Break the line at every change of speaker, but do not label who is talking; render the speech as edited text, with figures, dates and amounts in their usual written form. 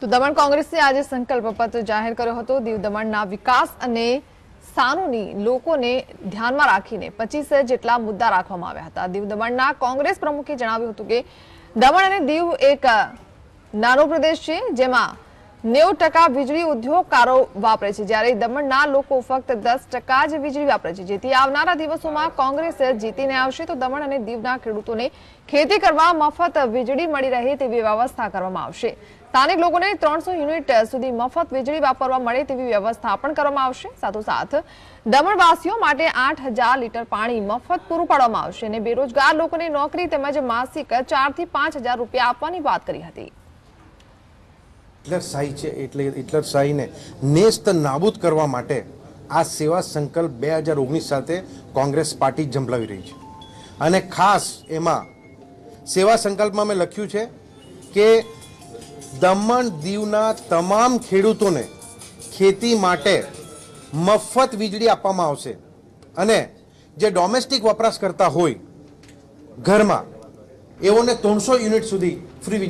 તો દમણ કોંગ્રેસે આજે સંકલ્પ પત્ર જાહેર કર્યો હતો। દીવ દમણના વિકાસ અને સાનુની લોકોને ધ્યાનમાં રાખીને 25 જેટલા મુદ્દા રાખવામાં આવ્યા હતા। દીવ દમણના કોંગ્રેસ પ્રમુખે જણાવ્યું હતું કે દમણ અને દીવ એક નાનો પ્રદેશ છે જેમાં 90% વીજળી ઉદ્યોગકારો વાપરે છે, જ્યારે દમણના લોકો ફક્ત 10% જ વીજળી વાપરે છે। જેથી આવનારા દિવસોમાં કોંગ્રેસ જીતીને આવશે તો દમણ અને દીવના ખેડૂતોને ખેતી કરવા મફત વીજળી મળી રહે તેવી વ્યવસ્થા કરવામાં આવશે। સ્થાનિક લોકોને 300 યુનિટ સુધી મફત વીજળી વાપરવા મળે તેવી વ્યવસ્થા પણ કરવામાં આવશે। સાથોસાથ દમણવાસીઓ માટે 8000 લીટર પાણી મફત પૂરું પાડવામાં આવશે અને બેરોજગાર લોકોને નોકરી તેમજ માસિક 4 થી 5000 રૂપિયા આપવાની વાત કરી હતી।
હિટલરશાહી છે એટલે હિટલરશાહીને નેસ્ત નાબૂદ કરવા માટે આ સેવા સંકલ્પ 2019 સાથે કોંગ્રેસ પાર્ટી ઝંપલાવી રહી છે અને ખાસ એમાં સેવા સંકલ્પમાં મેં લખ્યું છે કે દમણ દીવના તમામ ખેડૂતોને ખેતી માટે મફત વીજળી આપવામાં આવશે અને જે ડોમેસ્ટિક વપરાશ કરતા હોય ઘરમાં એઓને 300 યુનિટ સુધી ફ્રી વીજળી